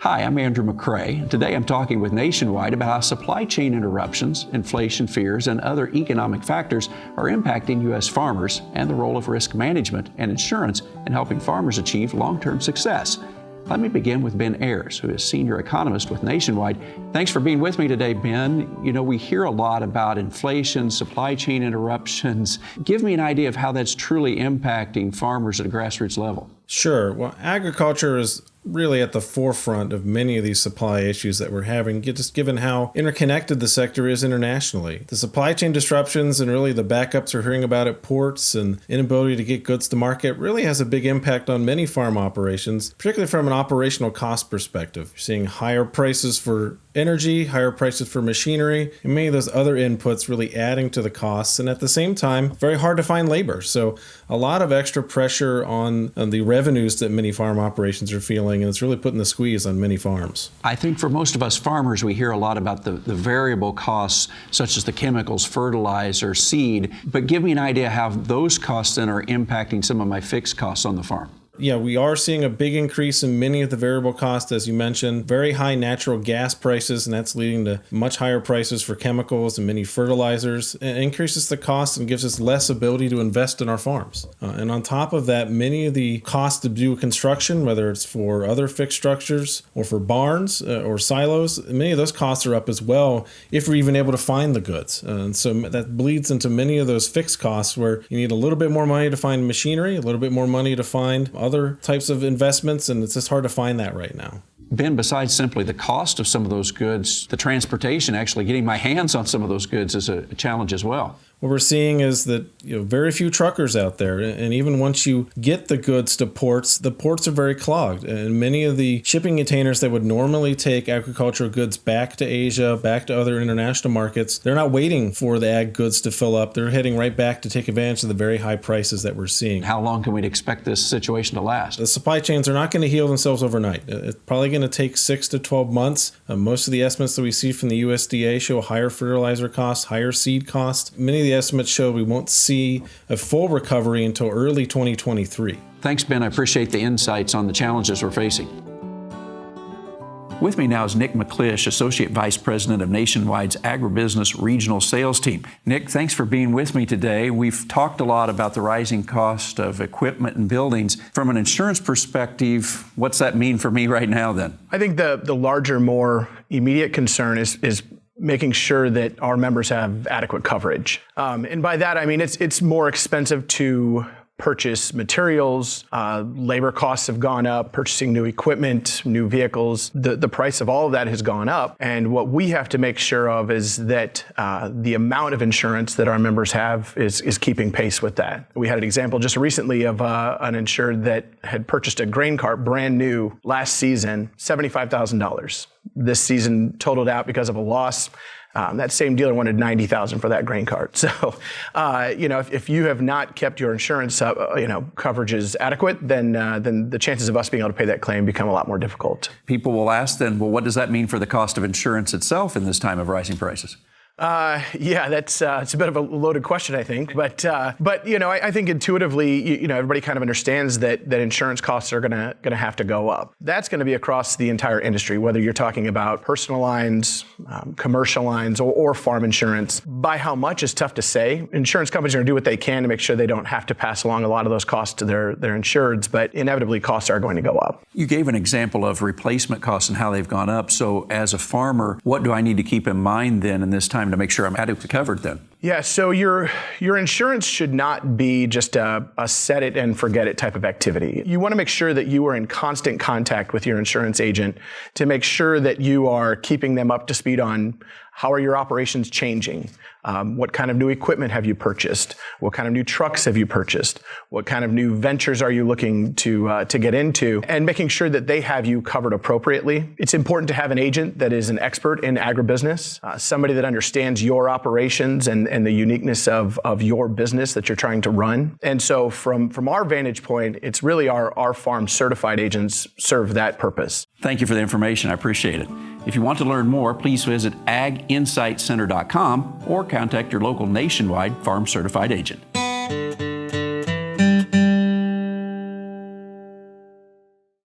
Hi, I'm Andrew McCrae. Today I'm talking with Nationwide about how supply chain interruptions, inflation fears, and other economic factors are impacting U.S. farmers and the role of risk management and insurance in helping farmers achieve long-term success. Let me begin with Ben Ayers, who is Senior Economist with Nationwide. Thanks for being with me today, Ben. You know, we hear a lot about inflation, supply chain interruptions. Give me an idea of how that's truly impacting farmers at a grassroots level. Sure. Well, agriculture is really at the forefront of many of these supply issues that we're having, just given how interconnected the sector is internationally. The supply chain disruptions and really the backups we're hearing about at ports and inability to get goods to market really has a big impact on many farm operations, particularly from an operational cost perspective. You're seeing higher prices for energy, higher prices for machinery, and many of those other inputs really adding to the costs. And at the same time, very hard to find labor. So a lot of extra pressure on the revenues that many farm operations are feeling, and it's really putting the squeeze on many farms. I think for most of us farmers, we hear a lot about the variable costs, such as the chemicals, fertilizer, seed, but give me an idea how those costs then are impacting some of my fixed costs on the farm. Yeah, we are seeing a big increase in many of the variable costs, as you mentioned, very high natural gas prices, and that's leading to much higher prices for chemicals and many fertilizers. It increases the cost and gives us less ability to invest in our farms. And on top of that, many of the costs to do construction, whether it's for other fixed structures or for barns or silos, many of those costs are up as well if we're even able to find the goods. And so that bleeds into many of those fixed costs where you need a little bit more money to find machinery, a little bit more money to find other types of investments, and it's just hard to find that right now. Ben, besides simply the cost of some of those goods, the transportation, actually getting my hands on some of those goods is a challenge as well. What we're seeing is that very few truckers out there, and even once you get the goods to ports, the ports are very clogged. And many of the shipping containers that would normally take agricultural goods back to Asia, back to other international markets, they're not waiting for the ag goods to fill up. They're heading right back to take advantage of the very high prices that we're seeing. How long can we expect this situation to last? The supply chains are not going to heal themselves overnight. It's probably going to take 6 to 12 months. Most of the estimates that we see from the USDA show higher fertilizer costs, higher seed costs. Many of the estimates show we won't see a full recovery until early 2023. Thanks, Ben. I appreciate the insights on the challenges we're facing. With me now is Nick McClish, Associate Vice President of Nationwide's Agribusiness Regional Sales Team. Nick, thanks for being with me today. We've talked a lot about the rising cost of equipment and buildings. From an insurance perspective, what's that mean for me right now then? I think the larger, more immediate concern is making sure that our members have adequate coverage. And by that, I mean it's more expensive to purchase materials, labor costs have gone up, purchasing new equipment, new vehicles, the price of all of that has gone up. And what we have to make sure of is that the amount of insurance that our members have is keeping pace with that. We had an example just recently of an insured that had purchased a grain cart brand new last season, $75,000. This season totaled out because of a loss. That same dealer wanted $90,000 for that grain cart. So, if you have not kept your insurance, coverages adequate, then the chances of us being able to pay that claim become a lot more difficult. People will ask then, well, what does that mean for the cost of insurance itself in this time of rising prices? That's it's a bit of a loaded question, I think. But I think intuitively, everybody kind of understands that insurance costs are gonna have to go up. That's going to be across the entire industry, whether you're talking about personal lines, commercial lines, or farm insurance. By how much is tough to say. Insurance companies are going to do what they can to make sure they don't have to pass along a lot of those costs to their insureds, but inevitably costs are going to go up. You gave an example of replacement costs and how they've gone up. So as a farmer, what do I need to keep in mind then in this time to make sure I'm adequately covered then? Yeah, so your insurance should not be just a set it and forget it type of activity. You want to make sure that you are in constant contact with your insurance agent to make sure that you are keeping them up to speed on how are your operations changing? What kind of new equipment have you purchased? What kind of new trucks have you purchased? What kind of new ventures are you looking to get into? And making sure that they have you covered appropriately. It's important to have an agent that is an expert in agribusiness, somebody that understands your operations and the uniqueness of your business that you're trying to run. And so from our vantage point, it's really our farm certified agents serve that purpose. Thank you for the information. I appreciate it. If you want to learn more, please visit aginsightcenter.com or contact your local Nationwide Farm Certified agent.